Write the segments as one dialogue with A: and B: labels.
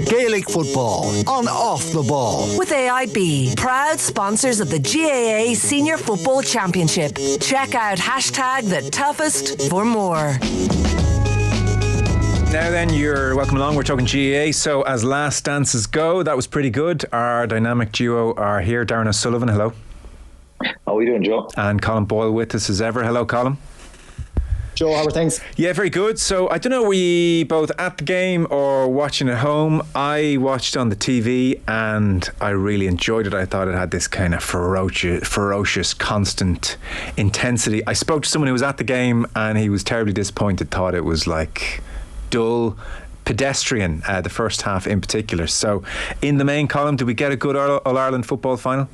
A: Gaelic football on Off the Ball.
B: With AIB, proud sponsors of the GAA Senior Football Championship. Check out #TheToughest for more.
C: Now then, you're welcome along. We're talking GAA. So as last dances go, that was pretty good. Our dynamic duo are here. Darran O'Sullivan, hello.
D: How are we doing, Joe?
C: And Colm Boyle with us as ever. Hello, Colm.
E: Joe, how are things?
C: Yeah, very good. So I don't know, were you both at the game or watching at home? I watched on the TV and I really enjoyed it. I thought it had this kind of ferocious, constant intensity. I spoke to someone who was at the game and he was terribly disappointed, thought it was like dull, pedestrian, the first half in particular. So in the main column, did we get a good All-Ireland football final?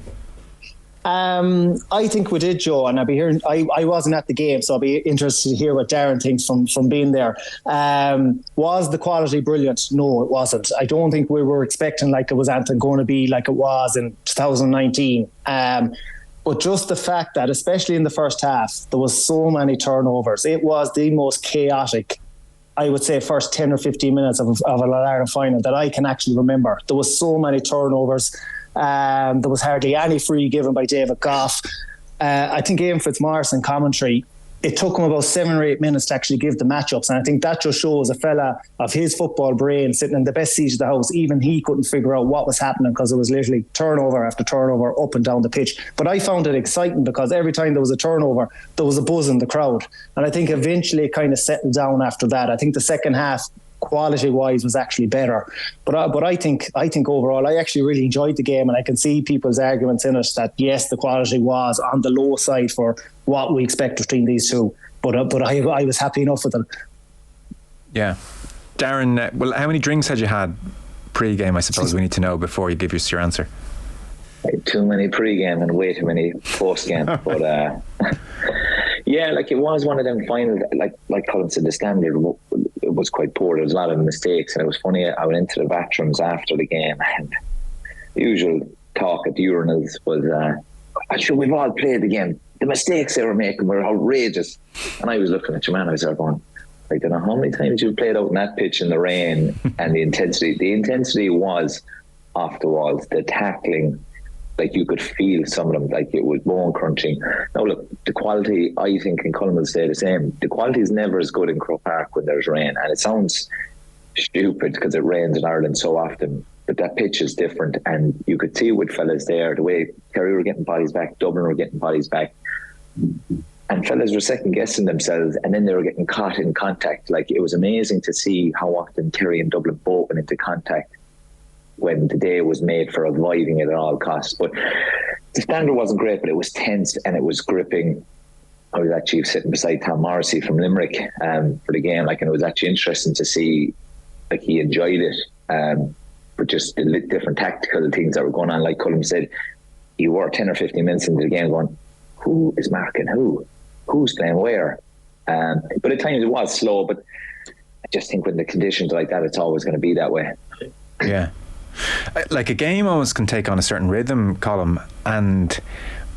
E: I think we did, Joe, and I'll be hearing. I wasn't at the game, so I'll be interested to hear what Darran thinks from being there. Was the quality brilliant? No, it wasn't. I don't think we were expecting like it was going to be like it was in 2019. But just the fact that, especially in the first half, there was so many turnovers. It was the most chaotic, I would say, first 10 or 15 minutes of an All-Ireland final that I can actually remember. There was so many turnovers. There was hardly any free given by David Goff. I think Ian Fitzmaurice in commentary, it took him about 7 or 8 minutes to actually give the matchups, and I think that just shows a fella of his football brain sitting in the best seat of the house. Even he couldn't figure out what was happening because it was literally turnover after turnover up and down the pitch. But I found it exciting because every time there was a turnover, there was a buzz in the crowd, and I think eventually it kind of settled down after that. I think the second half, quality-wise, was actually better. But I think overall, I actually really enjoyed the game, and I can see people's arguments in it that yes, the quality was on the low side for what we expect between these two. But I was happy enough with it. Yeah,
C: Darran. Well, how many drinks had you had pre-game? I suppose we need to know before you give us your answer.
D: Too many pre-game and way too many post-game. But yeah, like it was one of them finals. Like Colm said, the standard it was quite poor. There was a lot of mistakes, and it was funny. I went into the bathrooms after the game, and the usual talk at the urinals was, "I'm sure we've all played the game. The mistakes they were making were outrageous." And I was looking at your man. I was there going, "I don't know how many times you've played out in that pitch in the rain." And the intensity was off the walls. The tackling, like you could feel some of them, like it was bone crunching. Now look, the quality, I think, and Colm will say the same, the quality is never as good in Croke Park when there's rain, and it sounds stupid because it rains in Ireland so often, but that pitch is different, and you could see with fellas there, the way Kerry were getting bodies back, Dublin were getting bodies back, and fellas were second guessing themselves, and then they were getting caught in contact. Like, it was amazing to see how often Kerry and Dublin both went into contact when the day was made for avoiding it at all costs. But the standard wasn't great, but it was tense and it was gripping. I was actually sitting beside Tom Morrissey from Limerick for the game, like, and it was actually interesting to see, like, he enjoyed it, but just the different tactical things that were going on. Like Colm said, you were 10 or 15 minutes into the game going, who is marking who? Who's playing where? But at times it was slow, but I just think when the conditions are like that, it's always going to be that way.
C: Yeah. Like, a game almost can take on a certain rhythm, Colm, and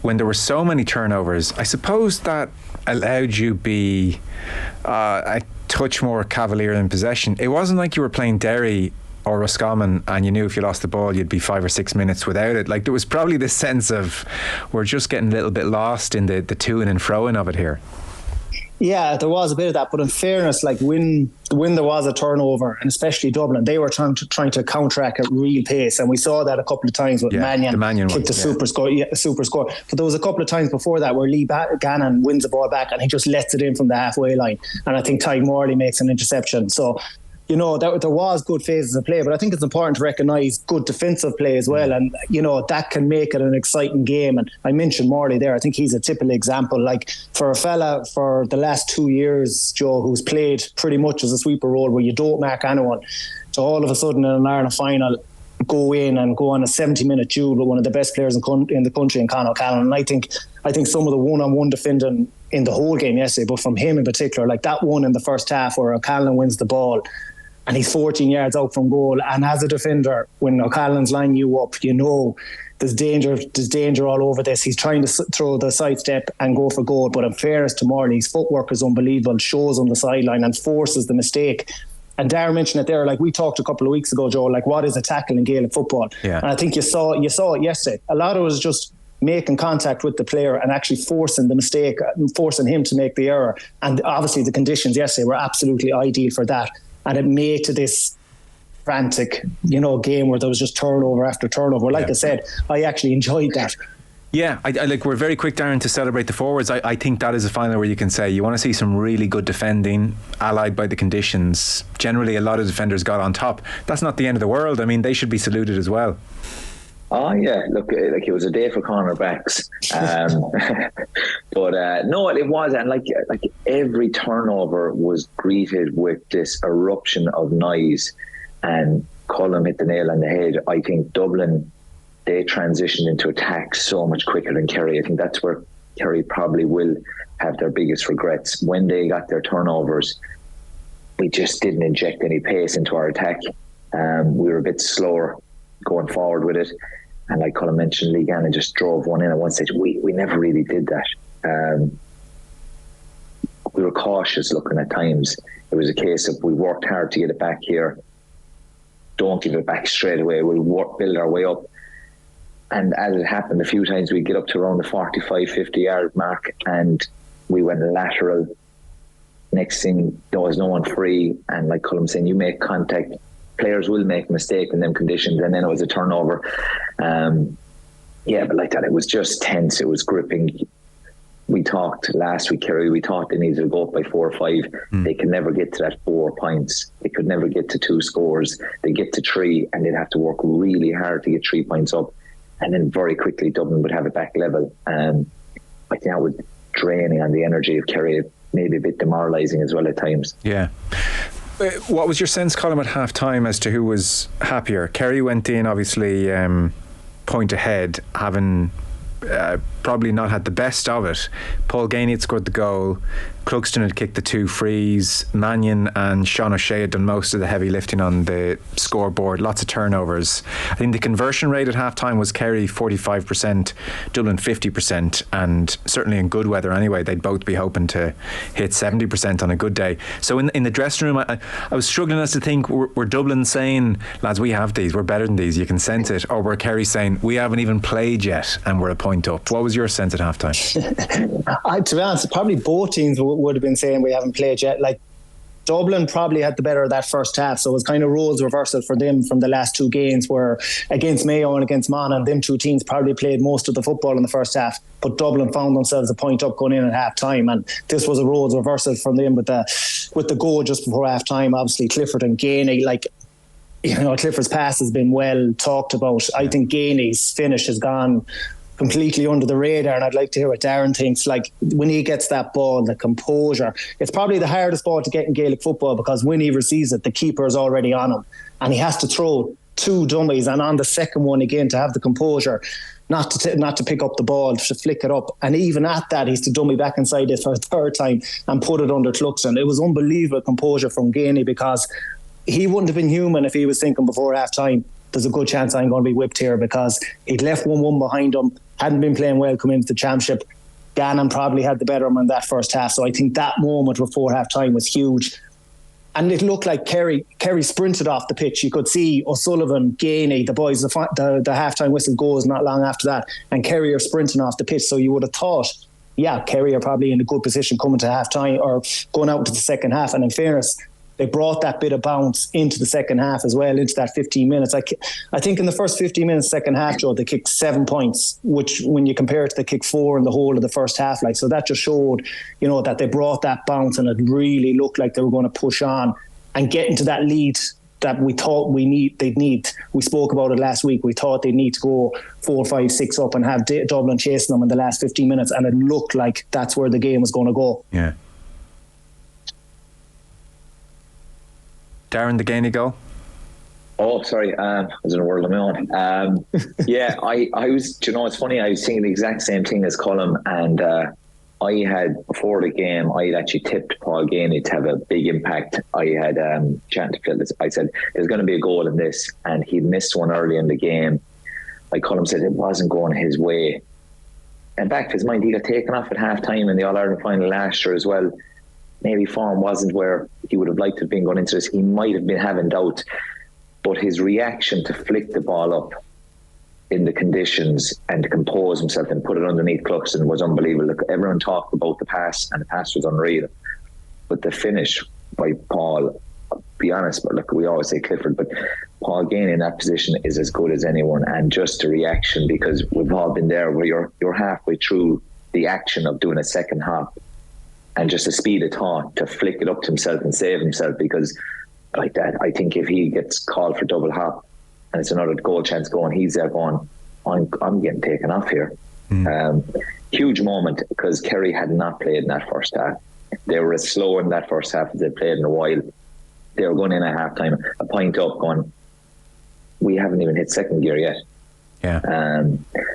C: when there were so many turnovers, I suppose that allowed you be a touch more cavalier in possession. It wasn't like you were playing Derry or Roscommon and you knew if you lost the ball you'd be 5 or 6 minutes without it. Like, there was probably this sense of we're just getting a little bit lost in the to-ing and fro-ing of it here.
E: Yeah, there was a bit of that, but in fairness, like when there was a turnover, and especially Dublin, they were trying to counteract at real pace, and we saw that a couple of times with Mannion kicked a super score. But there was a couple of times before that where Lee Gannon wins the ball back and he just lets it in from the halfway line, and I think Ty Morley makes an interception. So, you know, there was good phases of play, but I think it's important to recognise good defensive play as well, and, you know, that can make it an exciting game. And I mentioned Morley there. I think he's a typical example. Like, for a fella for the last 2 years, Joe, who's played pretty much as a sweeper role where you don't mark anyone, to all of a sudden in an Ireland final go in and go on a 70-minute duel with one of the best players in the country in Conor O'Callaghan. And I think some of the one-on-one defending in the whole game yesterday, but from him in particular, like that one in the first half where O'Callaghan wins the ball and he's 14 yards out from goal, and as a defender, when O'Callaghan's lining you up, you know there's danger all over this. He's trying to throw the sidestep and go for goal, but in fairness to Morley, his footwork is unbelievable, shows on the sideline and forces the mistake. And Darran mentioned it there, like we talked a couple of weeks ago, Joe, like what is a tackle in Gaelic football?
C: Yeah.
E: And I think you saw it yesterday. A lot of it was just making contact with the player and actually forcing the mistake, forcing him to make the error. And obviously the conditions yesterday were absolutely ideal for that. And it made to this frantic, game where there was just turnover after turnover. Like I said, I actually enjoyed that.
C: Yeah, I like. We're very quick, Darran, to celebrate the forwards. I think that is a final where you can say you want to see some really good defending, allied by the conditions. Generally, a lot of defenders got on top. That's not the end of the world. I mean, they should be saluted as well.
D: Oh yeah, look, like it was a day for cornerbacks, but no, it was, and like every turnover was greeted with this eruption of noise, and Colm hit the nail on the head. I think Dublin, they transitioned into attack so much quicker than Kerry. I think that's where Kerry probably will have their biggest regrets. When they got their turnovers, we just didn't inject any pace into our attack. We were a bit slower going forward with it. And like Colm mentioned, Lee Gannon just drove one in at one stage. We never really did that. We were cautious looking at times. It was a case of we worked hard to get it back here. Don't give it back straight away. We'll build our way up. And as it happened, a few times we'd get up to around the 45, 50 yard mark and we went lateral. Next thing, there was no one free. And like Colm saying, you make contact, players will make a mistake in them conditions, and then it was a turnover. But like that, it was just tense. It was gripping. We talked last week, Kerry, we thought they needed to go up by 4 or 5. They could never get to that 4 points. They could never get to 2 scores. They get to 3 and they'd have to work really hard to get 3 points up. And then very quickly Dublin would have it back level. I think that was draining on the energy of Kerry, maybe a bit demoralising as well at times.
C: Yeah. What was your sense, Colm, at half time as to who was happier? Kerry went in obviously point ahead, having probably not had the best of it. Paul Gainey had scored the goal, Clugston had kicked the 2 frees, Mannion and Sean O'Shea had done most of the heavy lifting on the scoreboard, lots of turnovers. I think the conversion rate at half time was Kerry 45%, Dublin 50%, and certainly in good weather anyway they'd both be hoping to hit 70% on a good day. So in the dressing room I was struggling as to think, were Dublin saying, lads, we have these, we're better than these, you can sense it, or were Kerry saying, we haven't even played yet and we're a point up? What was your sense at half time?
E: To be honest, probably both teams would have been saying we haven't played yet. Like Dublin probably had the better of that first half, so it was kind of roles reversal for them from the last 2 games, where against Mayo and against Monaghan, them 2 teams probably played most of the football in the first half, but Dublin found themselves a point up going in at half time, and this was a roles reversal from them with the goal just before half time. Obviously Clifford and Gainey, Clifford's pass has been well talked about. I think Gainey's finish has gone completely under the radar, and I'd like to hear what Darran thinks. Like when he gets that ball, the composure, it's probably the hardest ball to get in Gaelic football, because when he receives it, the keeper is already on him and he has to throw 2 dummies, and on the second one again to have the composure not to pick up the ball, to flick it up, and even at that he's to dummy back inside it for a 3rd time and put it under Clugston. It was unbelievable composure from Gainey, because he wouldn't have been human if he was thinking before half time, there's a good chance I'm going to be whipped here, because he'd left 1-1 behind him, hadn't been playing well coming into the championship. Gannon probably had the better of him in that first half, so I think that moment before half time was huge. And it looked like Kerry sprinted off the pitch. You could see O'Sullivan, Gainey, the boys, the half-time whistle goes not long after that, and Kerry are sprinting off the pitch, so you would have thought, yeah, Kerry are probably in a good position coming to half-time or going out into the second half. And in fairness, they brought that bit of bounce into the second half as well, into that 15 minutes. I think in the first 15 minutes, second half, Joe, they kicked 7 points, which when you compare it to the kick 4 in the whole of the first half, so that just showed, that they brought that bounce, and it really looked like they were going to push on and get into that lead that we thought they'd need. We spoke about it last week. We thought they'd need to go 4, 5, 6 up and have Dublin chasing them in the last 15 minutes, and it looked like that's where the game was going to go.
C: Yeah. Darran, the Gainey goal?
D: Oh, sorry. I was in a world of my own. I was, it's funny, I was thinking the exact same thing as Colm, and I had, before the game, I had actually tipped Paul Gainey to have a big impact. I had chatted to Phil, I said, there's going to be a goal in this, and he missed one early in the game. Like Colm said, it wasn't going his way. And back to his mind, he got taken off at half time in the All-Ireland final last year as well. maybe form wasn't where he would have liked to have been going into this. He might have been having doubt, but his reaction to flick the ball up in the conditions and to compose himself and put it underneath Cluxton was unbelievable. Look, everyone talked about the pass, and the pass was unreal, but the finish by Paul, be honest, but look, we always say Clifford, but Paul Gainey in that position is as good as anyone. And just the reaction, because we've all been there where you're halfway through the action of doing a second hop, and just the speed of thought to flick it up to himself and save himself, because like that, I think if he gets called for double hop and it's another goal chance going, he's there going, I'm getting taken off here. Huge moment, because Kerry had not played in that first half. They were as slow in that first half as they played in a while. They were going in at half time, a point up, going, we haven't even hit second gear yet.
C: Yeah.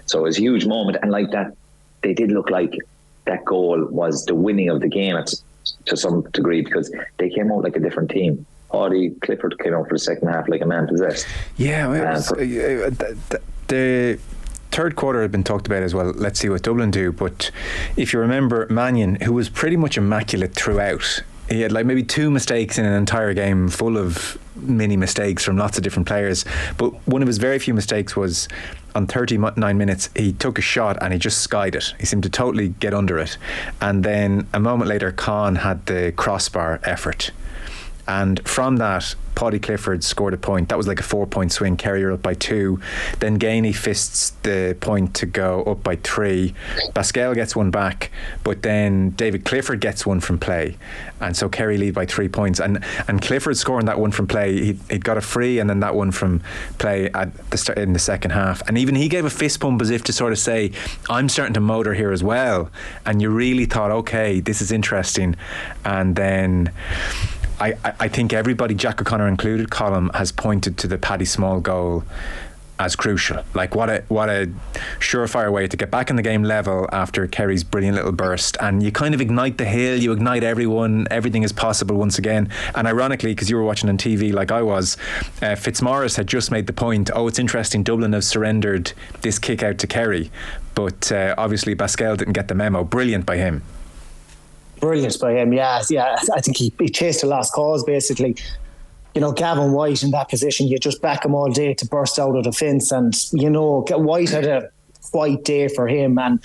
D: So it was a huge moment, and like that, they did look like that goal was the winning of the game to some degree, because they came out like a different team. Clifford came out for the second half like a man possessed.
C: Yeah, it was, the third quarter had been talked about as well. Let's see what Dublin do. But if you remember, Mannion, who was pretty much immaculate throughout, he had like maybe 2 mistakes in an entire game full of mini mistakes from lots of different players. But one of his very few mistakes was on 39 minutes, he took a shot and he just skied it. He seemed to totally get under it. And then a moment later, Colm had the crossbar effort. And from that, Paddy Clifford scored a point. That was like a 4-point swing. Kerry are up by 2. Then Gainey fists the point to go up by 3. Pascal gets one back, but then David Clifford gets one from play, and so Kerry lead by 3 points. And Clifford scoring that one from play, he'd got a free, and then that one from play at the start in the second half. And even he gave a fist pump as if to sort of say, I'm starting to motor here as well. And you really thought, okay, this is interesting. And then I think everybody, Jack O'Connor included, Colm, has pointed to the Paddy Small goal as crucial. Like what a surefire way to get back in the game level after Kerry's brilliant little burst, and you kind of ignite the hill, you ignite everyone, everything is possible once again. And ironically, because you were watching on TV like I was, Fitzmaurice had just made the point, it's interesting, Dublin have surrendered this kick out to Kerry, but obviously Pascal didn't get the memo. Brilliant by him.
E: Brilliant by him, yeah. I think he chased a lost cause, basically. You know, Gavin White in that position, you just back him all day to burst out of the fence. And, you know, White had a quiet day for him. And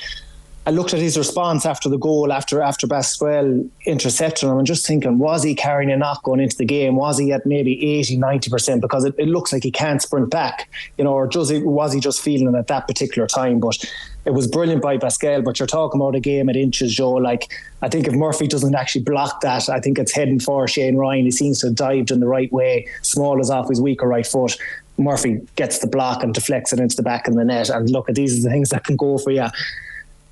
E: I looked at his response after the goal, after Pascal intercepted him, and just thinking, was he carrying a knock going into the game? Was he at maybe 80-90%? Because it looks like he can't sprint back, you know, or was he just feeling it at that particular time? But it was brilliant by Pascal. But you're talking about a game at inches, Joe. Like, I think if Murphy doesn't actually block that, I think it's heading for Shane Ryan. He seems to have dived in the right way. Small is off his weaker right foot. Murphy gets the block and deflects it into the back of the net. And look, these are the things that can go for you.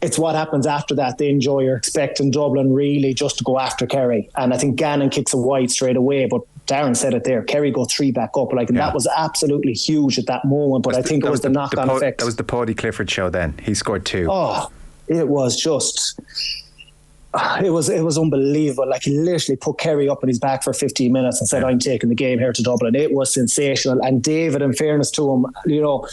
E: It's what happens after that, then, Joe. You're expecting Dublin really just to go after Kerry. And I think Gannon kicks a wide straight away, but Darran said it there, Kerry go 3 back up. That was absolutely huge at that moment, but I think it was the knock-on effect.
C: That was the Paddy Clifford show then. He scored 2.
E: Oh, it was just... It was unbelievable. Like, he literally put Kerry up on his back for 15 minutes and said, I'm taking the game here to Dublin. It was sensational. And David, in fairness to him, you know,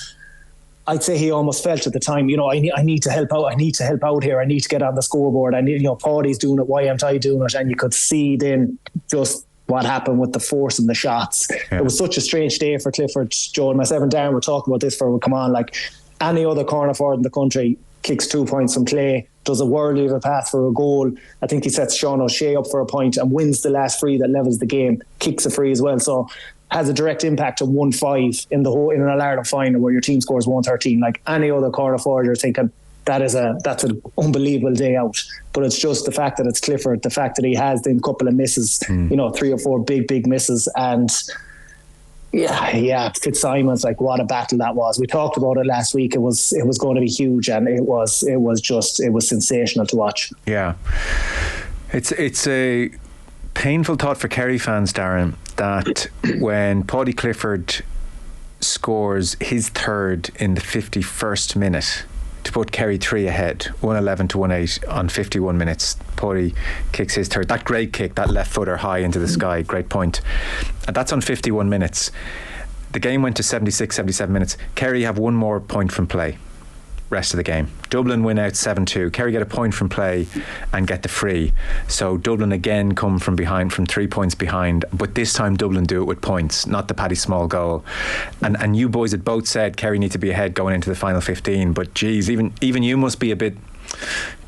E: I'd say he almost felt at the time, you know, I need to help out. I need to help out here. I need to get on the scoreboard. I need, you know, Paddy's doing it. Why aren't I doing it? And you could see then just what happened with the force and the shots. Yeah. It was such a strange day for Clifford. Joe and myself and Darren were talking about this for, come on, like any other corner forward in the country kicks 2 points from play, does a whirly of a pass for a goal. I think he sets Sean O'Shea up for a point and wins the last free that levels the game, kicks a free as well. So has a direct impact on 1-5 in an All-Ireland final where your team scores 113. Like any other corner forward, you're thinking that's an unbelievable day out. But it's just the fact that it's Clifford, the fact that he has then a couple of misses, you know, 3 or 4 big misses. And Fitzsimon's, like, what a battle that was. We talked about it last week. It was going to be huge, and it was sensational to watch.
C: Yeah, it's a painful thought for Kerry fans, Darran, that when Paddy Clifford scores his third in the 51st minute to put Kerry 3 ahead, 111 to 18 on 51 minutes, Paddy kicks his third. That great kick, that left footer high into the sky, great point. And that's on 51 minutes. The game went to 76, 77 minutes. Kerry have 1 more point from play. rest of the game. Dublin win out 7-2. Kerry get a point from play and get the free. So Dublin again come from behind, from 3 points behind, but this time Dublin do it with points, not the Paddy Small goal. And you boys had both said Kerry need to be ahead going into the final 15, but geez, even you must be a bit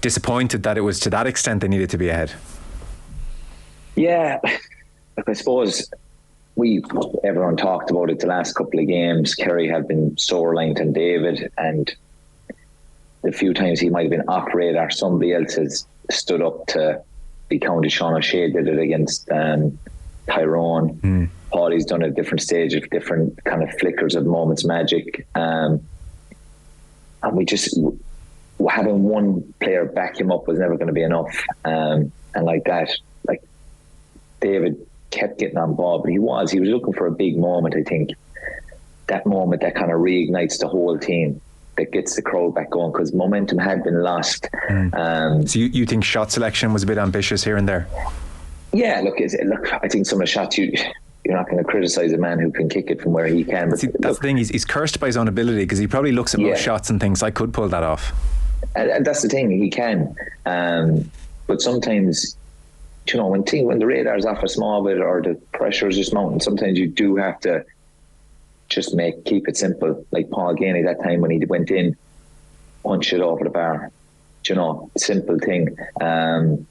C: disappointed that it was to that extent they needed to be ahead.
D: Yeah, look, I suppose everyone talked about it the last couple of games. Kerry have been so reliant on David, and the few times he might have been off radar, somebody else has stood up to be counted. Sean O'Shea did it against Tyrone. Paudie's done it at different stages, different kind of flickers of moments magic. And we just, having one player back him up was never going to be enough. And like that, like David kept getting on ball, but he was looking for a big moment. I think that moment that kind of reignites the whole team, that gets the crowd back going, because momentum had been lost.
C: So you think shot selection was a bit ambitious here and there?
D: Yeah, look, I think some of the shots you're not going to criticise a man who can kick it from where he can. But
C: see, that's the thing, he's cursed by his own ability, because he probably looks at most shots and thinks, I could pull that off.
D: And that's the thing, he can. But sometimes, when the radar's off a small bit or the pressure is just mounting, sometimes you do have to just keep it simple. Like Paul Ganey that time when he went in, punch it over the bar. Simple thing. And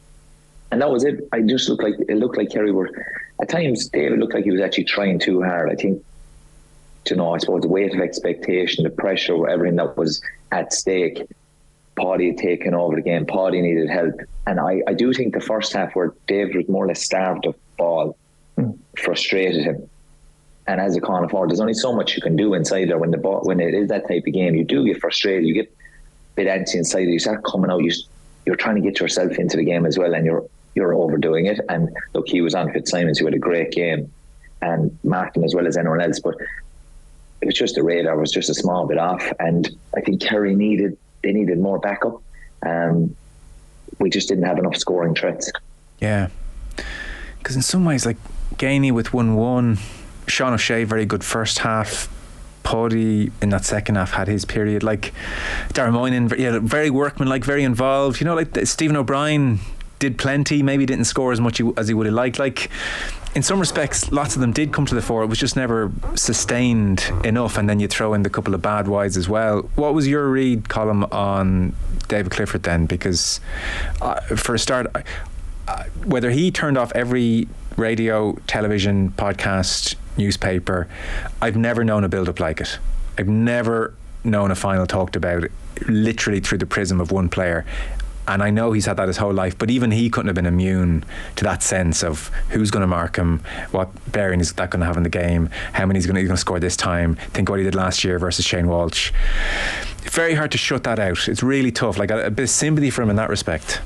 D: that was it. It looked like Kerry were, at times David looked like he was actually trying too hard. I think, I suppose the weight of expectation, the pressure, everything that was at stake, Paudie had taken over the game. Paudie needed help. And I do think the first half where David was more or less starved of ball frustrated him. And as a corner forward, there's only so much you can do inside there when it is that type of game. You do get frustrated, you get a bit antsy inside, you start coming out, you're trying to get yourself into the game as well, and you're overdoing it. And look, he was on Fitzsimons, who had a great game, and Martin as well as anyone else, but it was just the radar was just a small bit off, and I think Kerry needed more backup. We just didn't have enough scoring threats. Yeah,
C: because in some ways, like Ganey with 1-1, Sean O'Shea very good first half, Paudie in that second half had his period. Like Darran Moynihan, very workmanlike, very involved. Like Stephen O'Brien did plenty, maybe didn't score as much as he would have liked. Like in some respects, lots of them did come to the fore. It was just never sustained enough, and then you throw in the couple of bad wides as well. What was your read, Colm, on David Clifford then? Because for a start, whether he turned off every radio, television, podcast, newspaper, I've never known a build-up like it. I've never known a final talked about literally through the prism of one player. And I know he's had that his whole life, but even he couldn't have been immune to that sense of who's going to mark him, what bearing is that going to have in the game, how many he's going to score this time, think what he did last year versus Shane Walsh. Very hard to shut that out. It's really tough. Like a bit of sympathy for him in that respect.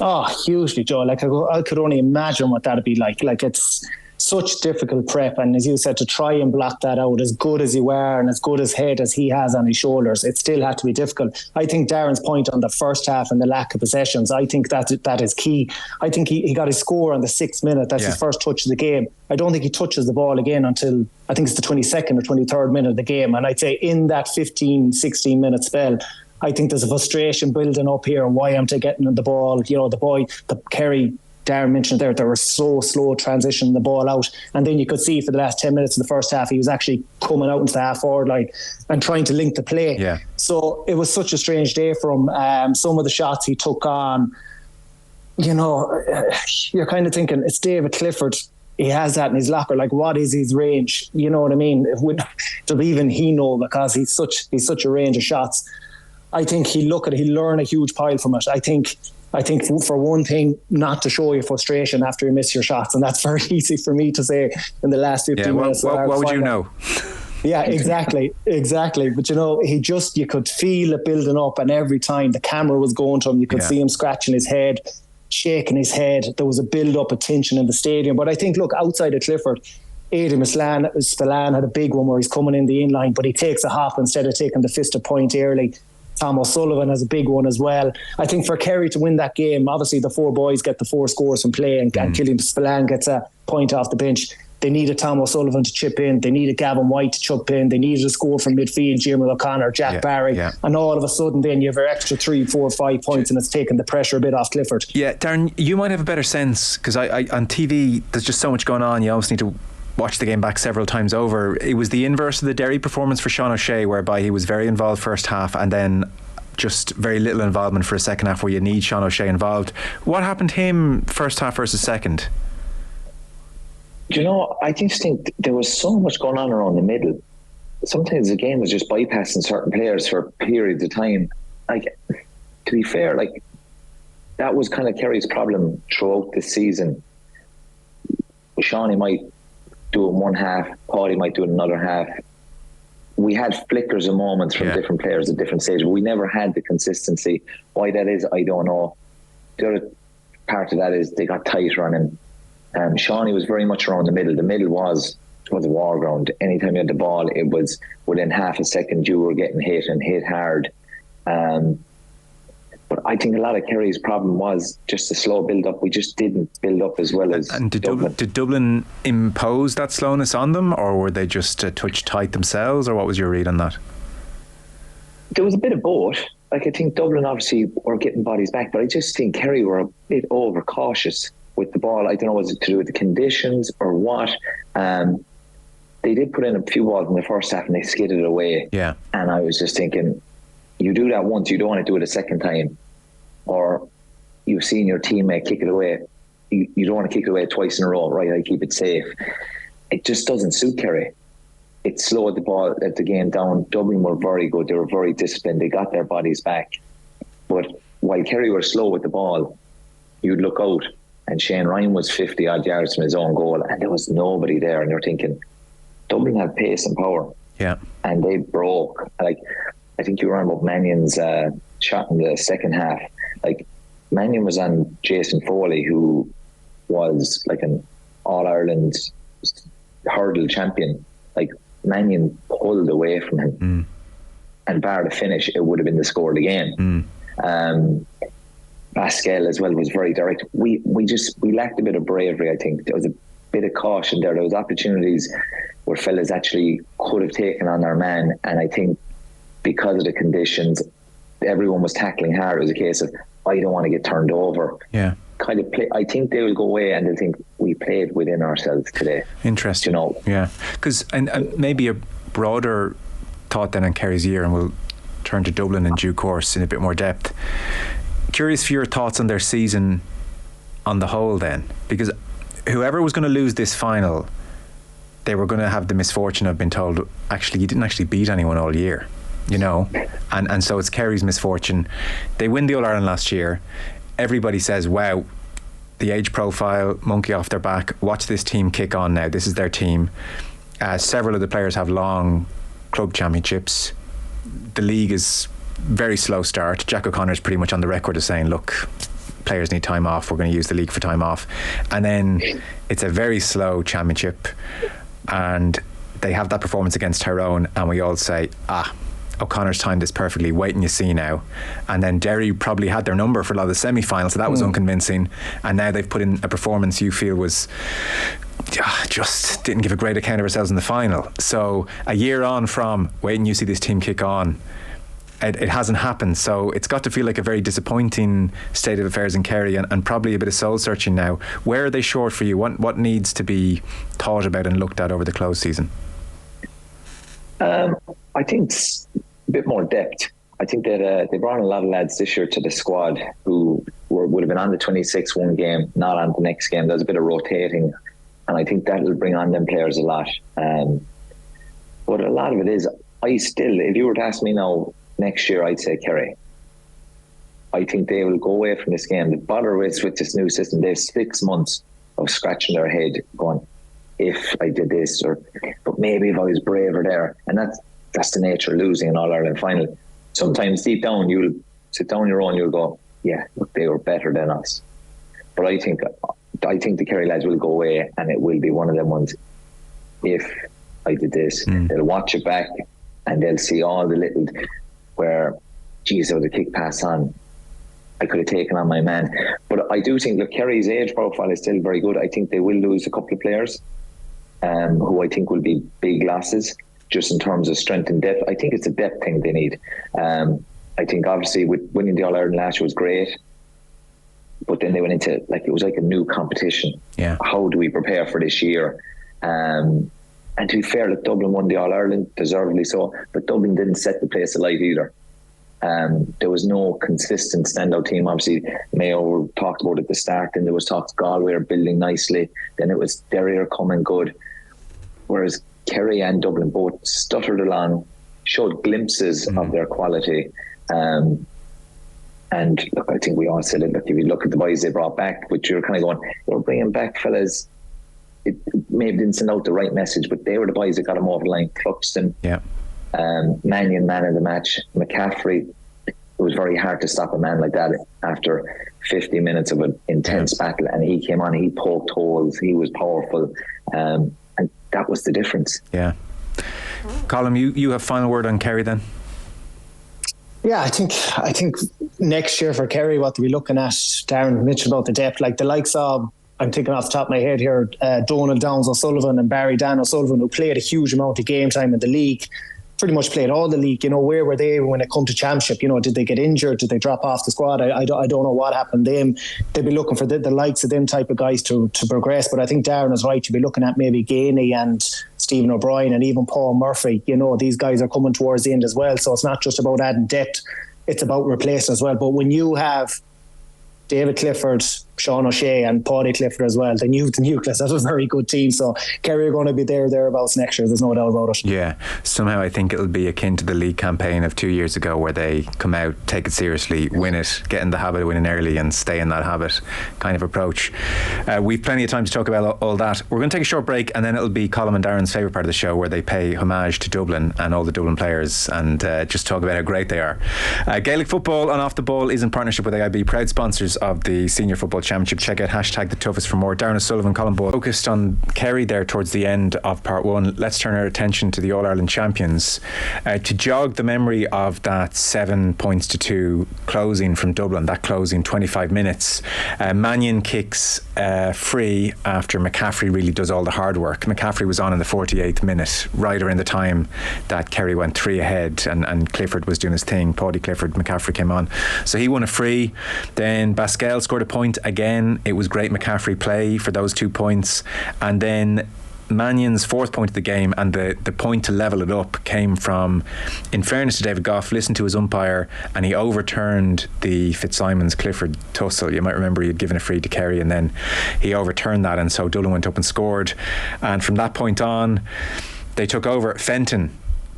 E: Oh, hugely, Joe. Like I could only imagine what that'd be like. Like it's such difficult prep, and as you said, to try and block that out, as good as you were and as good as head as he has on his shoulders, it still had to be difficult. I think Darren's point on the first half and the lack of possessions, I think that is key. I think he got his score on the 6th minute. That's his first touch of the game. I don't think he touches the ball again until I think it's the 22nd or 23rd minute of the game, and I'd say in that 15-16 minute spell, I think there's a frustration building up here. Why am I getting the ball? The Kerry, Darran mentioned there were so slow transitioning the ball out, and then you could see for the last 10 minutes of the first half he was actually coming out into the half forward line and trying to link the play. Yeah. So it was such a strange day for him. Some of the shots he took on, you're kind of thinking it's David Clifford. He has that in his locker. Like, what is his range? You know what I mean? Does even he know, because he's such a range of shots. I think he'll learn a huge pile from it. I think for one thing, not to show your frustration after you miss your shots, and that's very easy for me to say in the last 15 minutes.
C: What would you know?
E: Yeah, exactly. But you could feel it building up, and every time the camera was going to him, you could see him scratching his head, shaking his head. There was a build-up of tension in the stadium. But I think, look, outside of Clifford, Aidan Spillane had a big one where he's coming in the in-line, but he takes a hop instead of taking the fist of point early. Tom O'Sullivan has a big one as well. I think for Kerry to win that game, obviously the 4 boys get the 4 scores from play, and Killian Spillane gets a point off the bench. They needed Tom O'Sullivan to chip in. They needed Gavin White to chip in. They needed a score from midfield, Jimmy O'Connor, Jack Barry. Yeah. And all of a sudden then you have your extra 3, 4, 5 points and it's taken the pressure a bit off Clifford.
C: Yeah, Darren, you might have a better sense because I on TV there's just so much going on. You almost need to watch the game back several times over. It was the inverse of the Derry performance for Sean O'Shea, whereby he was very involved first half and then just very little involvement for a second half where you need Sean O'Shea involved. What happened to him first half versus second?
D: You know, I just think there was so much going on around the middle. Sometimes the game was just bypassing certain players for periods of time. Like, to be fair, like that was kind of Kerry's problem throughout the season. Shawnee might do it in one half, Paddy might do it in another half. We had flickers of moments from different players at different stages, but we never had the consistency. Why that is, I don't know. The other part of that is they got tighter on him. Shawnee was very much around the middle. The middle was a war ground. Anytime you had the ball, it was within half a second you were getting hit and hit hard. But I think a lot of Kerry's problem was just the slow build-up. We just didn't build up as well as Dublin. Did
C: Dublin impose that slowness on them, or were they just a touch tight themselves, or what was your read on that?
D: There was a bit of both. Like, I think Dublin obviously were getting bodies back, but I just think Kerry were a bit overcautious with the ball. I don't know, was it to do with the conditions or what? They did put in a few balls in the first half and they skidded it away.
C: Yeah.
D: And I was just thinking, you do that once, you don't want to do it a second time. Or you've seen your teammate kick it away. You don't want to kick it away twice in a row, right? I keep it safe. It just doesn't suit Kerry. It slowed the game down. Dublin were very good. They were very disciplined. They got their bodies back. But while Kerry were slow with the ball, you'd look out and Shane Ryan was 50 odd yards from his own goal and there was nobody there, and you're thinking Dublin have pace and power.
C: Yeah.
D: And they broke. Like, I think you remember Mannion's shot in the second half. Like, Mannion was on Jason Foley, who was like an All-Ireland hurdle champion. Like, Mannion pulled away from him. And bar the finish, it would have been the score of the game. Pascal as well was very direct. We lacked a bit of bravery, I think. There was a bit of caution there. There was opportunities where fellas actually could have taken on their man, and I think because of the conditions, everyone was tackling hard. It was a case of, I don't want to get turned over.
C: Yeah.
D: Kind of play. I think they will go away and they'll think we played within ourselves today.
C: Interesting.
D: You know?
C: Yeah. Because and maybe a broader thought then on Kerry's year, and we'll turn to Dublin in due course in a bit more depth. Curious for your thoughts on their season on the whole then, because whoever was going to lose this final, they were going to have the misfortune of being told, actually, you didn't actually beat anyone all year, you know, and so it's Kerry's misfortune. They win the All-Ireland last year. Everybody says, wow, the age profile, monkey off their back, watch this team kick on now, this is their team. Several of the players have long club championships. The league is very slow start. Jack O'Connor's pretty much on the record of saying, look, players need time off, we're going to use the league for time off. And then it's a very slow championship, and they have that performance against Tyrone, and we all say, O'Connor's timed this perfectly, wait and you see now. And then Derry probably had their number for a lot of the semi-finals, so that was unconvincing, and now they've put in a performance you feel was just didn't give a great account of ourselves in the final. So a year on from wait and you see this team kick on, it hasn't happened. So it's got to feel like a very disappointing state of affairs in Kerry, and probably a bit of soul searching now. Where are they short for you? What needs to be thought about and looked at over the close season?
D: I think it's a bit more depth. I think that they brought in a lot of lads this year to the squad who would have been on the 26 one game, not on the next game. There's a bit of rotating, and I think that will bring on them players a lot. But a lot of it is, if you were to ask me now, next year, I'd say Kerry. I think they will go away from this game. The bother with this new system, they have 6 months of scratching their head going, if I did this, but maybe if I was braver there. And that's the nature of losing an All-Ireland final. Sometimes deep down, you'll sit down your own, you'll go, yeah, look, they were better than us. But I think the Kerry lads will go away, and it will be one of them ones, if I did this. They'll watch it back and they'll see all the little where, geez, there was a kick pass on, I could have taken on my man. But I do think, look, Kerry's age profile is still very good. I think they will lose a couple of players. who I think will be big losses just in terms of strength and depth. I think it's a depth thing they need. I think obviously with winning the All-Ireland last year was great, but then they went into it was like a new competition.
C: Yeah.
D: How do we prepare for this year? And to be fair, Dublin won the All-Ireland, deservedly so, but Dublin didn't set the place alight either. There was no consistent standout team. Obviously, Mayo talked about it at the start, then there was talks Galway are building nicely, then it was Derry are coming good. Whereas Kerry and Dublin both stuttered along, showed glimpses of their quality. And look, I think we all said it. Look, if you look at the boys they brought back, which you're kind of going, you're bringing back fellas. It maybe didn't send out the right message, but they were the boys that got him over the line. Cluxton, Mannion, man of the match. McCaffrey, it was very hard to stop a man like that after 50 minutes of an intense battle, and he came on, he poked holes, he was powerful, and that was the difference. Yeah.
C: Colm, you have final word on Kerry then?
E: Yeah, I think next year for Kerry, what they'll be looking at, Darran mentioned about the depth, like the likes of, I'm thinking off the top of my head here, Donald Downs O'Sullivan and Barry Dan O'Sullivan, who played a huge amount of game time in the league, pretty much played all the league. Where were they when it come to championship? Did they get injured? Did they drop off the squad? I don't know what happened to them. They'd be looking for the likes of them type of guys to progress. But I think Darran is right. You'd be looking at maybe Gainey and Stephen O'Brien and even Paul Murphy. These guys are coming towards the end as well. So it's not just about adding depth, it's about replacing as well. But when you have David Clifford, Sean O'Shea and Paddy Clifford as well, the nucleus, that's a very good team. So Kerry are going to be thereabouts next year, there's no doubt about it.
C: Yeah, somehow I think it'll be akin to the league campaign of 2 years ago, where they come out, take it seriously, win it, get in the habit of winning early and stay in that habit kind of approach. We've plenty of time to talk about all that. We're going to take a short break, and then it'll be Colm and Darren's favourite part of the show, where they pay homage to Dublin and all the Dublin players and just talk about how great they are. Gaelic football on Off the Ball is in partnership with AIB, proud sponsors of the Senior Football Championship. Check out hashtag the toughest for more. Darran O'Sullivan, Colm Boyle. Focused on Kerry there towards the end of part one. Let's turn our attention to the All-Ireland champions. To jog the memory of that 7-2 closing from Dublin, that closing 25 minutes, Mannion kicks free after McCaffrey really does all the hard work. McCaffrey was on in the 48th minute, right around the time that Kerry went 3 ahead, and Clifford was doing his thing. Paddy Clifford, McCaffrey came on, so he won a free. Then Pascal scored a point again. It was great McCaffrey play for those 2 points, and then Mannion's 4th point of the game and the point to level it up came from, in fairness to David Goff, listened to his umpire and he overturned the Fitzsimons Clifford tussle. You might remember he had given a free to Kerry and then he overturned that, and so Dublin went up and scored, and from that point on they took over. Fenton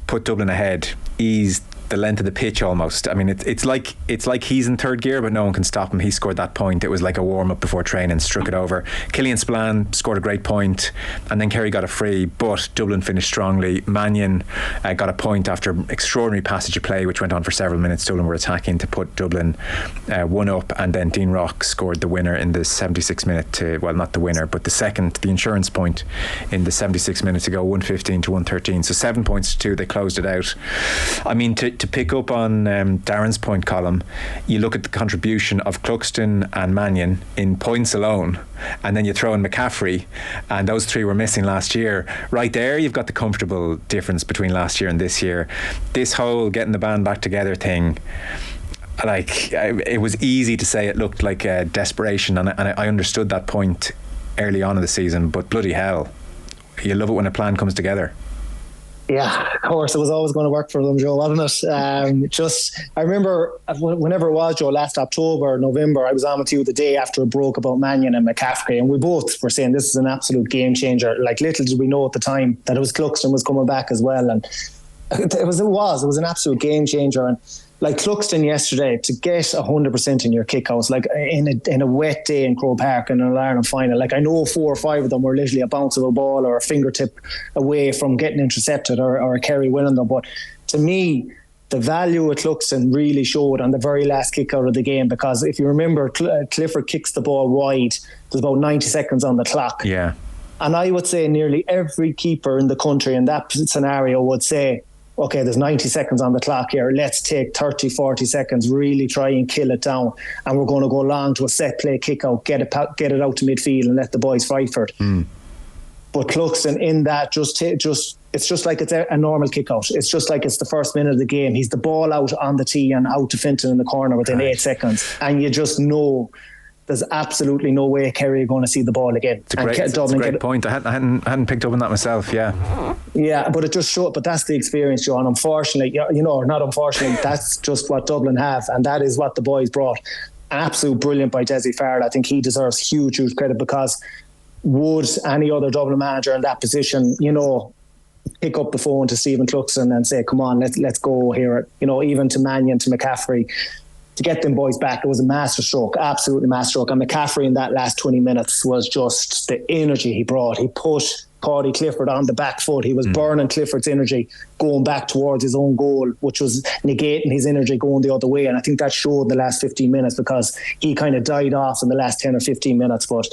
C: put Dublin ahead, eased the length of the pitch almost. I mean, it's like he's in third gear, but no one can stop him. He scored that point. It was like a warm up before training, struck it over. Killian Spillane scored a great point, and then Kerry got a free, but Dublin finished strongly. Mannion got a point after extraordinary passage of play, which went on for several minutes. Dublin were attacking to put Dublin 1 up, and then Dean Rock scored the winner in the 76th minute to, well, not the winner, but the second, the insurance point in the 76th minute to go 115 to 113. So 7 points to 2, they closed it out. I mean, to pick up on Darren's point, Colm, you look at the contribution of Cluxton and Mannion in points alone, and then you throw in McCaffrey, and those 3 were missing last year. Right there you've got the comfortable difference between last year and this year. This whole getting the band back together thing, it was easy to say it looked like desperation, and I understood that point early on in the season, but bloody hell, you love it when a plan comes together.
E: Yeah, of course, it was always going to work for them, Joe, wasn't it? I remember whenever it was, Joe, last October, November, I was on with you the day after it broke about Mannion and McCaffrey, and we both were saying this is an absolute game changer. Like, little did we know at the time that it was Cluxton was coming back as well, and it was an absolute game changer. And like Cluxton yesterday, to get 100% in your kickouts, like in a wet day in Croke Park in an All-Ireland final, like I know 4 or 5 of them were literally a bounce of a ball or a fingertip away from getting intercepted or a Kerry winning them. But to me, the value of Cluxton really showed on the very last kick out of the game, because if you remember, Clifford kicks the ball wide. There's about 90 seconds on the clock.
C: Yeah.
E: And I would say nearly every keeper in the country in that scenario would say, okay, there's 90 seconds on the clock here. Let's take 30, 40 seconds, really try and kill it down. And we're going to go long to a set play kick out, get it out to midfield and let the boys fight for it. But Cluxton in that it's just like it's a normal kick out. It's just like it's the first minute of the game. He's the ball out on the tee and out to Fintan in the corner within 8 seconds. And you just know there's absolutely no way Kerry are going to see the ball again.
C: It's a great point. I hadn't picked up on that myself, yeah.
E: Yeah, but it just showed, but that's the experience, John. Unfortunately, or not unfortunately, that's just what Dublin have, and that is what the boys brought. Absolute brilliant by Desi Farrell. I think he deserves huge credit, because would any other Dublin manager in that position, pick up the phone to Stephen Cluxton and say, come on, let's go here, even to Mannion, to McCaffrey, to get them boys back. It was a masterstroke, absolutely masterstroke. And McCaffrey in that last 20 minutes was just the energy he brought. He put Paddy Clifford on the back foot. He was burning Clifford's energy going back towards his own goal, which was negating his energy going the other way. And I think that showed the last 15 minutes, because he kind of died off in the last 10 or 15 minutes. But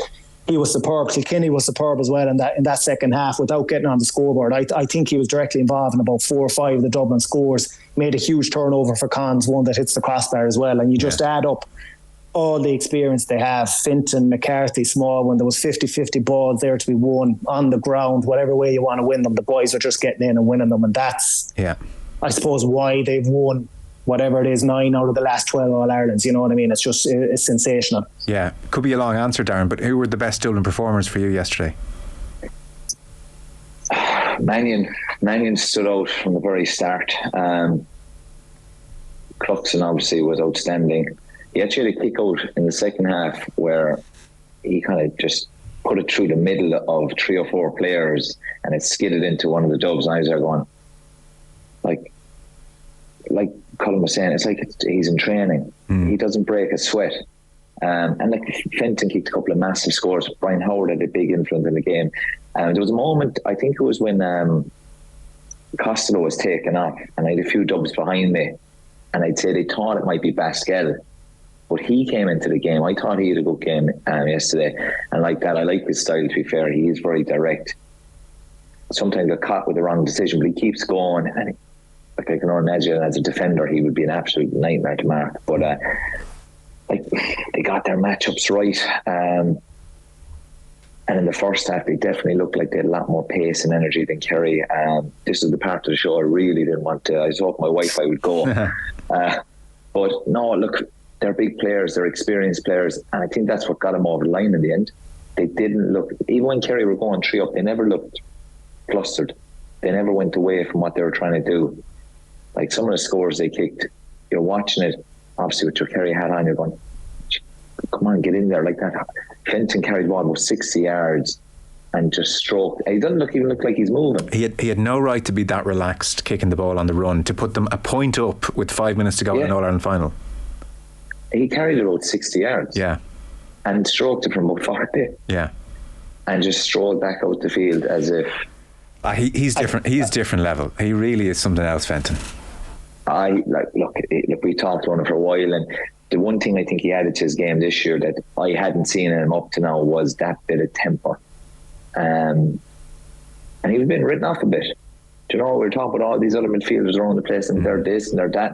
E: he was superb. Kilkenny was superb as well in that second half without getting on the scoreboard. I think he was directly involved in about 4 or 5 of the Dublin scores. Made a huge turnover for Cons, one that hits the crossbar as well. And you just add up all the experience they have. Fintan, McCarthy, Smallwood, there was 50-50 balls there to be won on the ground. Whatever way you want to win them, the boys are just getting in and winning them. And that's, I suppose, why they've won whatever it is, 9 out of the last 12 All-Irelands. You know what I mean? It's sensational.
C: Yeah, could be a long answer, Darren, but who were the best Dublin performers for you yesterday?
D: Mannion stood out from the very start. Cluxton obviously was outstanding. He actually had a kick out in the second half where he kind of just put it through the middle of 3 or 4 players, and it skidded into one of the Dubs. And I was there going, like Colm was saying, it's like he's in training. He doesn't break a sweat. And like Fenton kicked a couple of massive scores. Brian Howard had a big influence in the game. There was a moment, I think it was when Costello was taken off, and I had a few Dubs behind me, and I'd say they thought it might be Basquel, but he came into the game. I thought he had a good game yesterday, and like that, I like his style. To be fair, he is very direct. Sometimes got caught with the wrong decision, but he keeps going. And I can imagine as a defender, he would be an absolute nightmare to mark. But they got their matchups right. And in the first half, they definitely looked like they had a lot more pace and energy than Kerry. This is the part of the show I really didn't want to. I was hoping my Wi-Fi would go. But no, look, they're big players, they're experienced players, and I think that's what got them over the line in the end. They didn't look, even when Kerry were going 3 up, they never looked flustered. They never went away from what they were trying to do. Like some of the scores they kicked, you're watching it, obviously with your Kerry hat on, you're going, come on, get in there like that. Fenton carried one about 60 yards and just stroked. He doesn't even look like he's moving.
C: He had no right to be that relaxed kicking the ball on the run, to put them a point up with 5 minutes to go in an All-Ireland final.
D: He carried it about 60 yards.
C: Yeah.
D: And stroked it from about 40.
C: Yeah.
D: And just strolled back out the field as if...
C: He's different. He's different level. He really is something else, Fenton.
D: Look, we talked on him for a while, and the one thing I think he added to his game this year that I hadn't seen in him up to now was that bit of temper. And he was being written off a bit. Do you know, we were talking about all these other midfielders around the place, and they're this and they're that.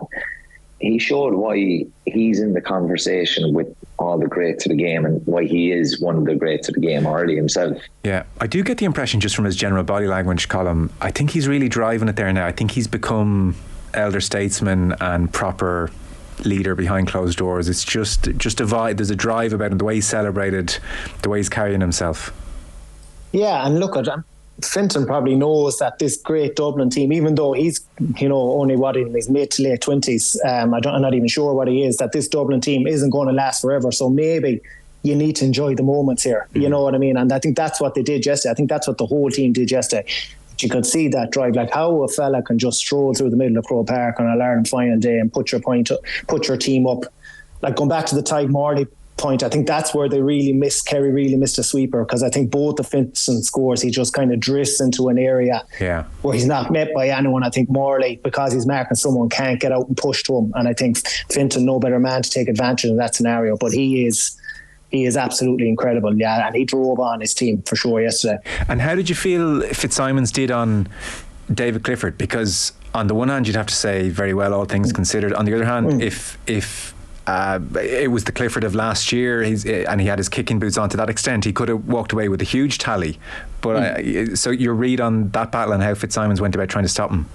D: He showed why he's in the conversation with all the greats of the game, and why he is one of the greats of the game already himself.
C: Yeah, I do get the impression just from his general body language, Colm, I think he's really driving it there now. I think he's become elder statesman and proper leader behind closed doors. It's just a vibe. There's a drive about him, the way he's celebrated, the way he's carrying himself. Yeah,
E: and look at him. Fenton probably knows that this great Dublin team, even though he's, only in his mid to late 20s, I'm not even sure what he is, that this Dublin team isn't going to last forever. So maybe you need to enjoy the moments here. You know what I mean? And I think that's what they did yesterday. I think that's what the whole team did yesterday. But you could see that drive, like how a fella can just stroll through the middle of Croke Park on an Ireland final day and put your team up. Like going back to the Tadhg Morley point, I think that's where Kerry really missed a sweeper, because I think both the Finton scores, he just kind of drifts into an area where he's not met by anyone. I think Morley, because he's marking someone, can't get out and push to him, and I think Finton no better man to take advantage of that scenario. But he is absolutely incredible, and he drove on his team for sure yesterday. And how did you feel Fitzsimons did on David Clifford? Because on the one hand you'd have to say very well, all things considered. On the other hand, if
C: it was the Clifford of last year, and he had his kicking boots on. To that extent, he could have walked away with a huge tally. But so your read on that battle and how Fitzsimons went about trying to stop him?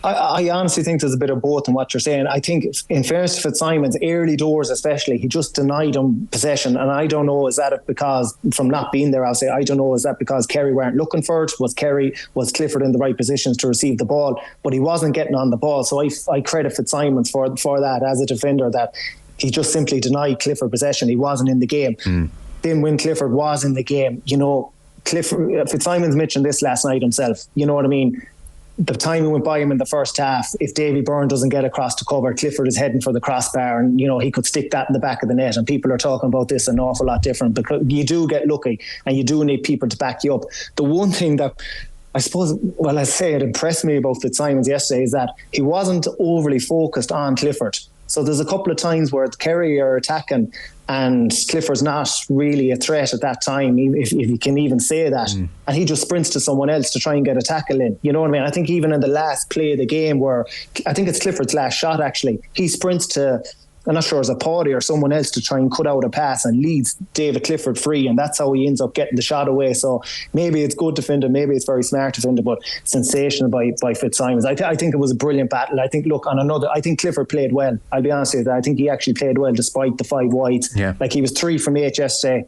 E: I honestly think there's a bit of both in what you're saying. I think, in fairness to Fitzsimons, early doors especially, he just denied him possession. And I don't know, is that because, from not being there, I'll say, I don't know, is that because Kerry weren't looking for it? Was Clifford in the right positions to receive the ball? But he wasn't getting on the ball. So I credit Fitzsimons for that as a defender, that he just simply denied Clifford possession. He wasn't in the game. Then when Clifford was in the game, Fitzsimons mentioned this last night himself. You know what I mean? The time he went by him in the first half, if Davy Byrne doesn't get across to cover, Clifford is heading for the crossbar, and he could stick that in the back of the net. And people are talking about this an awful lot different, because you do get lucky and you do need people to back you up. The one thing that I suppose, I say it impressed me about Fitzsimons yesterday is that he wasn't overly focused on Clifford. So there's a couple of times where Kerry are attacking and Clifford's not really a threat at that time, if you can even say that. And he just sprints to someone else to try and get a tackle in. You know what I mean? I think even in the last play of the game, where I think it's Clifford's last shot actually, he sprints to, I'm not sure, it's a Paddy or someone else to try and cut out a pass and leads David Clifford free, and that's how he ends up getting the shot away. So maybe it's good defending, maybe it's very smart defending, but sensational by Fitzsimons. I think it was a brilliant battle. I think, I think Clifford played well. I'll be honest with you, I think he actually played well despite the 5 wides. Yeah. Like, he was 3 from 8 yesterday.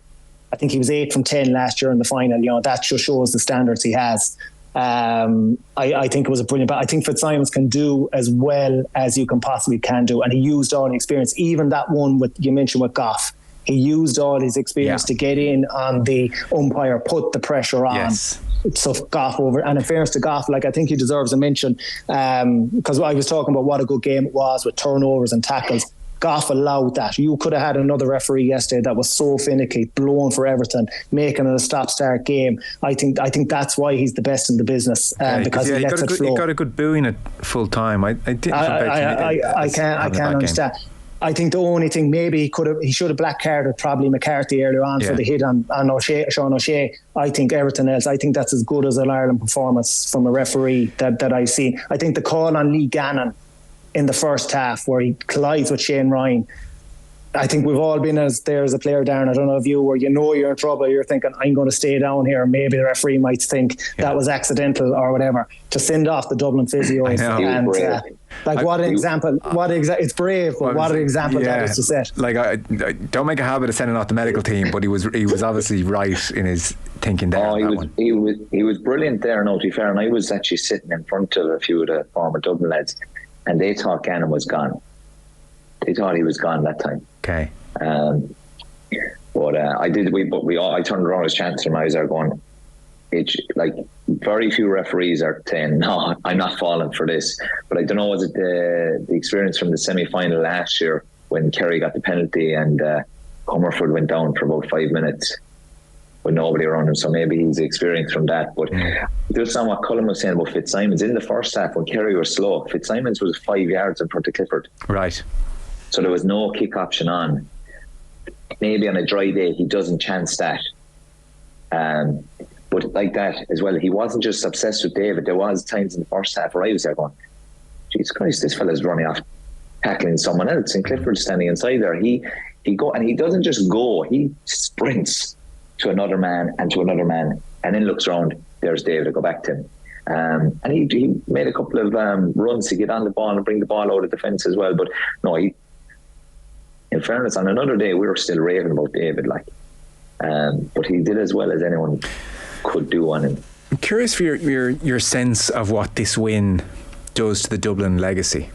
E: I think he was 8 from 10 last year in the final. That just shows the standards he has. I think it was a brilliant battle. I think Fitzsimons can do as well as you can possibly can do, and he used all the experience. Even that one you mentioned with Goff, he used all his experience to get in on the umpire, put the pressure on. Yes. So Goff over, and in fairness to Goff, I think he deserves a mention, because I was talking about what a good game it was with turnovers and tackles. Goff allowed that. You could have had another referee yesterday that was so finicky, blowing for Everton, making it a stop-start game. I think that's why he's the best in the business, because he lets it flow.
C: He got a good booing at full time. I
E: can't understand. I think the only thing, maybe he should have black carded probably McCarthy earlier on for the hit on Sean O'Shea. I think everything else, I think that's as good as an Ireland performance from a referee that I've seen. I think the call on Lee Gannon in the first half, where he collides with Shane Ryan, I think we've all been as a player, Darren. I don't know if you were, you're in trouble, you're thinking, I'm going to stay down here. Maybe the referee might think that was accidental or whatever, to send off the Dublin physios. And what an example! It's brave, but what an example that is to set.
C: I don't make a habit of sending off the medical team, but he was obviously right in his thinking there.
D: He was brilliant there. No, to be fair, and I was actually sitting in front of a few of the former Dublin lads, and they thought Gannon was gone. They thought he was gone that time.
C: Okay.
D: But I turned around as chancellor and I was there going, very few referees are saying, no, I'm not falling for this. But I don't know, was it the experience from the semi-final last year when Kerry got the penalty and Comerford went down for about 5 minutes with nobody around him, so maybe he's experienced from that. But just on what Colm was saying about Fitzsimons, in the first half when Kerry were slow, Fitzsimons was 5 yards in front of Clifford.
C: Right.
D: So there was no kick option on. Maybe on a dry day he doesn't chance that. But like that as well, he wasn't just obsessed with David. There was times in the first half where I was there going, Jesus Christ, this fella's running off tackling someone else, and Clifford's standing inside there. He doesn't just go, he sprints to another man and to another man, and then looks around, there's David, to go back to him. And he made a couple of runs to get on the ball and bring the ball out of defence as well. But no, in fairness, on another day we were still raving about David, but he did as well as anyone could do on him.
C: I'm curious for your sense of what this win does to the Dublin legacy,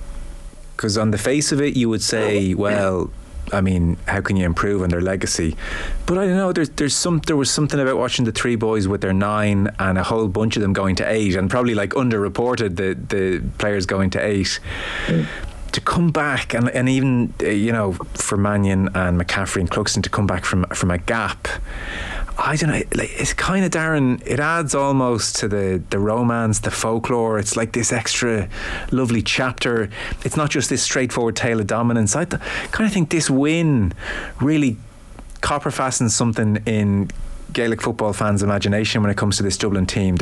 C: because on the face of it you would say, well, I mean, how can you improve on their legacy? But I don't know, there was something about watching the 3 boys with their 9 and a whole bunch of them going to 8, and probably underreported the players going to 8. To come back and even for Mannion and McCaffrey and Cluxton to come back from a gap, I don't know, it's kind of, Darren, it adds almost to the romance, the folklore. It's like this extra lovely chapter. It's not just this straightforward tale of dominance. I kind of think this win really copper fastens something in Gaelic football fans' imagination when it comes to this Dublin team.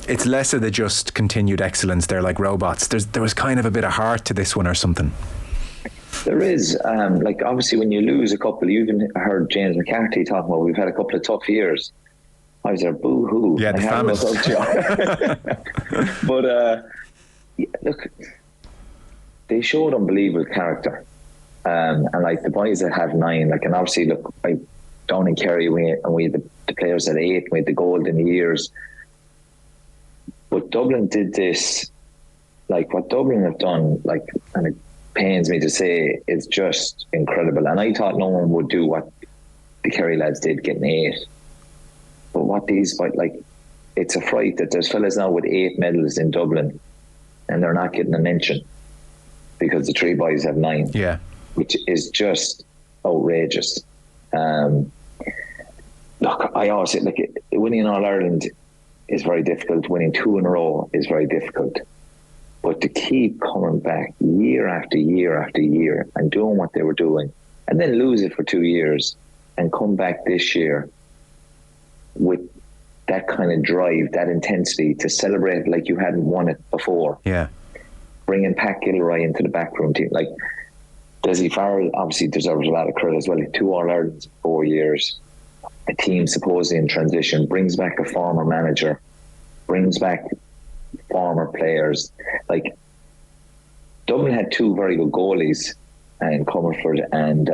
C: It's less of the just continued excellence. They're like robots. There was kind of a bit of heart to this one or something.
D: There is, like obviously when you lose a couple, you even heard James McCarthy talking about we've had a couple of tough years. I was there, boo-hoo.
C: Yeah, the famine.
D: But look, they showed unbelievable character. And like the boys that have 9, like, and obviously look, like down in Kerry, we had the players at 8, we had the golden years. But Dublin did this, like what Dublin have done, like, and it pains me to say, is just incredible. And I thought no one would do what the Kerry lads did, getting 8. But what these, like, it's a fright that there's fellas now with 8 medals in Dublin and they're not getting a mention because the 3 boys have 9.
C: Yeah.
D: Which is just outrageous. Look, I always say, like, winning All-Ireland is very difficult. Winning 2 in a row is very difficult. But to keep coming back year after year after year and doing what they were doing and then lose it for 2 years and come back this year with that kind of drive, that intensity to celebrate like you hadn't won it before.
C: Yeah. Bringing
D: Pat Gilroy into the backroom team. Like, Desi Farrell obviously deserves a lot of credit as well. 2 All-Irelands in 4 years. A team supposedly in transition, brings back a former manager, brings back former players. Like, Dublin had 2 very good goalies in Clifford and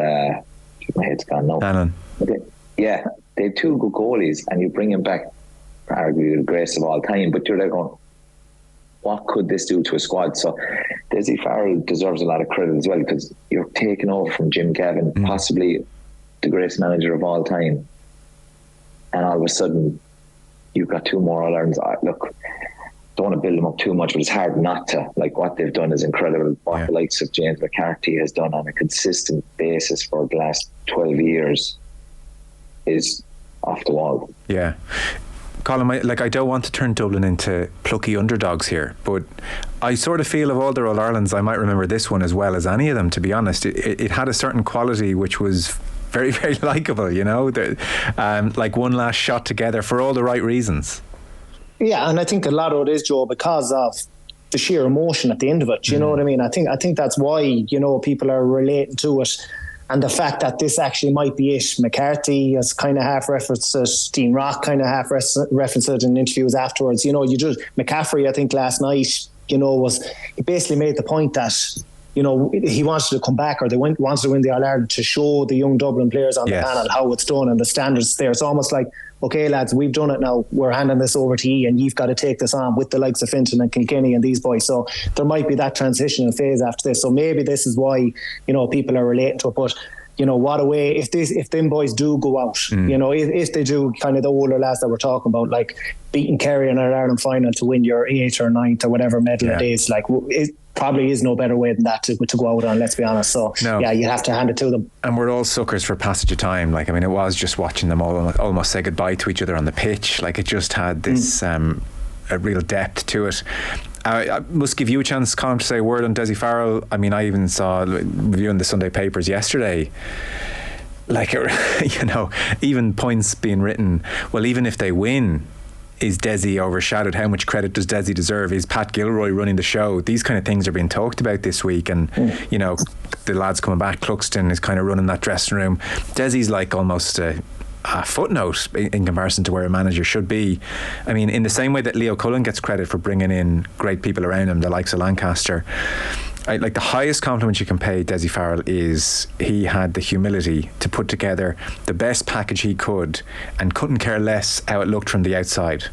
D: my head's gone now.
C: Darran.
D: Yeah, they have 2 good goalies and you bring them back, arguably the greatest of all time, but you're there going, what could this do to a squad? So Desi Farrell deserves a lot of credit as well because you're taking over from Jim Gavin, possibly the greatest manager of all time, and all of a sudden you've got 2 more All-Irelands. Look, don't want to build them up too much, but it's hard not to. Like, what they've done is incredible. What the likes of James McCarthy has done on a consistent basis for the last 12 years is off the wall.
C: Yeah. Colm, I don't want to turn Dublin into plucky underdogs here, but I sort of feel of all their All-Irelands, I might remember this one as well as any of them, to be honest. It had a certain quality which was very, very likeable, you know, like one last shot together for all the right reasons.
E: Yeah, and I think a lot of it is, Joe, because of the sheer emotion at the end of it. You know what I mean? I think that's why, you know, people are relating to it. And the fact that this actually might be it. McCarthy has kind of half referenced it. Dean Rock kind of half referenced it in interviews afterwards. You know, McCaffrey, I think last night, you know, he basically made the point that, you know, he wanted to come back, or they wanted to win the All-Ireland to show the young Dublin players on the panel how it's done and the standards there. It's almost like, okay, lads, we've done it now. We're handing this over to you, and you've got to take this on with the likes of Fintan and Kilkenny and these boys. So there might be that transitional phase after this. So maybe this is why, you know, people are relating to it. But, you know, what a way, if them boys do go out, you know, if they do, kind of the older lads that we're talking about, like beating Kerry in an Ireland final to win your 8th or 9th or whatever medal it is, like, it probably is no better way than that to go out on, let's be honest. So yeah, you have to hand it to them. And
C: we're all suckers for passage of time. Like, I mean, it was just watching them all almost say goodbye to each other on the pitch. Like, it just had this a real depth to it. I must give you a chance, Colm, to say a word on Desi Farrell. I mean, I even saw, reviewing the Sunday papers yesterday, like, you know, even points being written, well, even if they win, is Desi overshadowed? How much credit does Desi deserve? Is Pat Gilroy running the show? These kind of things are being talked about this week, and you know, the lads coming back, Cluxton is kind of running that dressing room. Desi's like almost a footnote in comparison to where a manager should be. I mean, in the same way that Leo Cullen gets credit for bringing in great people around him, the likes of Lancaster, like, the highest compliment you can pay Desi Farrell is he had the humility to put together the best package he could and couldn't care less how it looked from the outside.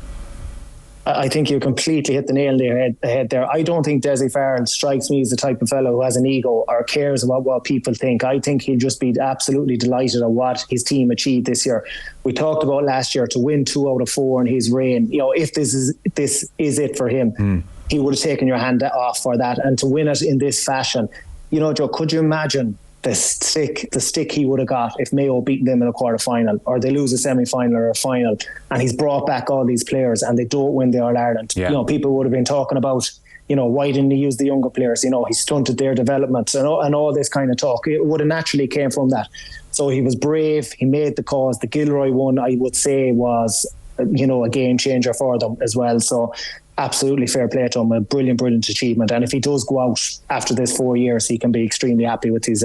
E: I think you completely hit the nail on the head there. I don't think Desi Farrell strikes me as the type of fellow who has an ego or cares about what people think. I think he'll just be absolutely delighted at what his team achieved this year. We talked about last year to win 2 out of 4 in his reign. You know, if this is it for him, he would have taken your hand off for that. And to win it in this fashion, you know, Joe, could you imagine the stick he would have got if Mayo beaten them in a quarter final, or they lose a semi-final or a final, and he's brought back all these players and they don't win the All-Ireland? You know, people would have been talking about, you know, why didn't he use the younger players? You know, he stunted their development and all this kind of talk. It would have naturally came from that. So he was brave, he made the cause. The Gilroy one, I would say, was, you know, a game changer for them as well. So absolutely fair play to him. A brilliant achievement. And if he does go out after this 4 years, he can be extremely happy with his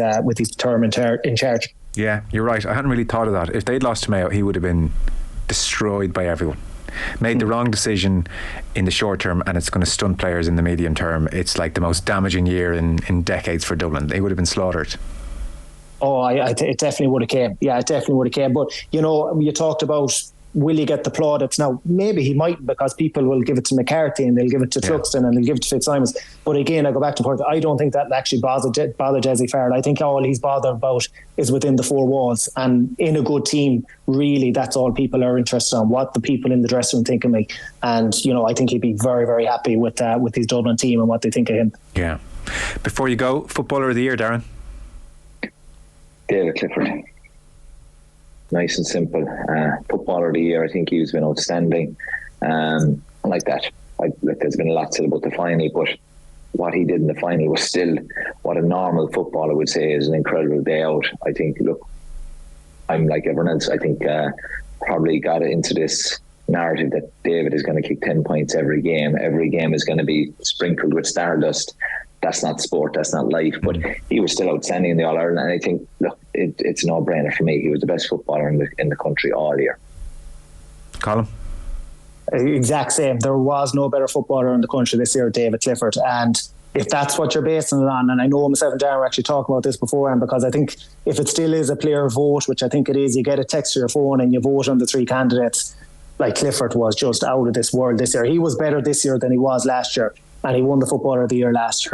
E: term in charge.
C: Yeah, you're right. I hadn't really thought of that. If they'd lost to Mayo, he would have been destroyed by everyone. Made the wrong decision in the short term, and it's going to stun players in the medium term. It's like the most damaging year in decades for Dublin. They would have been slaughtered.
E: Oh, it definitely would have came. Yeah, it definitely would have came. But, you know, you talked about, will he get the plaudits? Now, maybe he might, because people will give it to McCarthy and they'll give it to Truxton and they'll give it to Fitzsimons. But again, I go back to the point, I don't think that actually bothered Jesse Farrell. I think all he's bothered about is within the four walls. And in a good team, really, that's all people are interested in, what the people in the dressing room think of me. And, you know, I think he'd be very, very happy with his Dublin team and what they think of him. Yeah.
C: Before you go, Footballer of the Year, Darran?
D: David Clifford. Nice and simple. Footballer of the Year, I think he's been outstanding. Like that. There's been a lot said about the final, but what he did in the final was still what a normal footballer would say is an incredible day out. I think, look, I'm like everyone else. I think probably got into this narrative that David is going to kick 10 points every game. Every game is going to be sprinkled with stardust. That's not sport, that's not life. But he was still outstanding in the All-Ireland, and I think, look, it's a no-brainer for me. He was the best footballer in the country all year.
C: Colm?
E: Exact same. There was no better footballer in the country this year, David Clifford. And if that's what you're basing it on, and I know myself and Darren were actually talking about this beforehand, because I think if it still is a player vote, which I think it is, you get a text to your phone and you vote on the three candidates, like Clifford was just out of this world this year. He was better this year than he was last year. And he won the Footballer of the Year last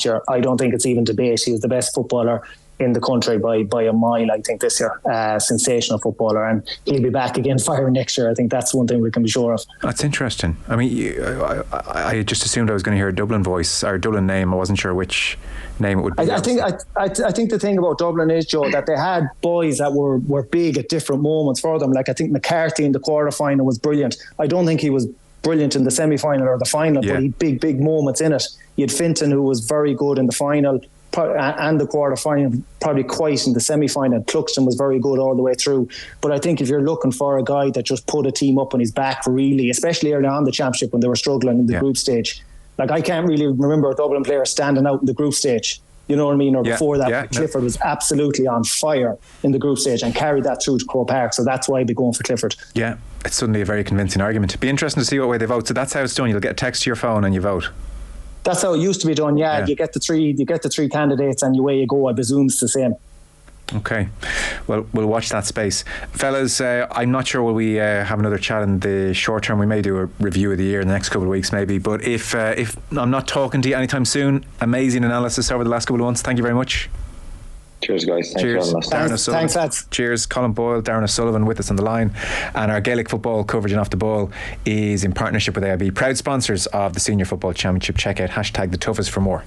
E: year. I don't think it's even debate. He was the best footballer in the country by a mile, I think, this year. Sensational footballer. And he'll be back again firing next year. I think that's one thing we can be sure of.
C: That's interesting. I mean, I just assumed I was going to hear a Dublin voice or Dublin name. I wasn't sure which name it would be.
E: I think the thing about Dublin is, Joe, that they had boys that were big at different moments for them. Like, I think McCarthy in the quarter-final was brilliant. I don't think he was brilliant in the semi-final or the final, but he had big moments in it. You had Finton, who was very good in the final and the quarter-final, probably quite in the semi-final. Cluxton was very good all the way through. But I think if you're looking for a guy that just put a team up on his back, really, especially early on the championship when they were struggling in the group stage, like, I can't really remember a Dublin player standing out in the group stage. You know what I mean? Or before that, Clifford was absolutely on fire in the group stage and carried that through to Croke Park. So that's why I'd be going for Clifford. Yeah,
C: it's suddenly a very convincing argument. It'd be interesting to see what way they vote. So that's how it's done. You'll get a text to your phone and you vote.
E: That's how it used to be done. Yeah. You get the three candidates and away you go. I presume it's the same.
C: Okay, well, we'll watch that space, fellas. I'm not sure will we have another chat in the short term. We may do a review of the year in the next couple of weeks, maybe. But if I'm not talking to you anytime soon, amazing analysis over the last couple of months. Thank you very much.
D: Cheers, guys.
C: Cheers, Darran O'Sullivan.
E: Thanks, lads.
C: Cheers, Colm Boyle, Darran O'Sullivan with us on the line, and our Gaelic football coverage and off the ball is in partnership with AIB, proud sponsors of the Senior Football Championship. Check out #TheToughest for more.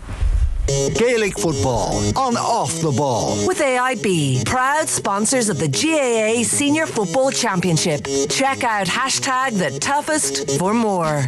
A: Gaelic football on Off the Ball
B: with AIB, proud sponsors of the GAA Senior Football Championship. Check out #TheToughest for more.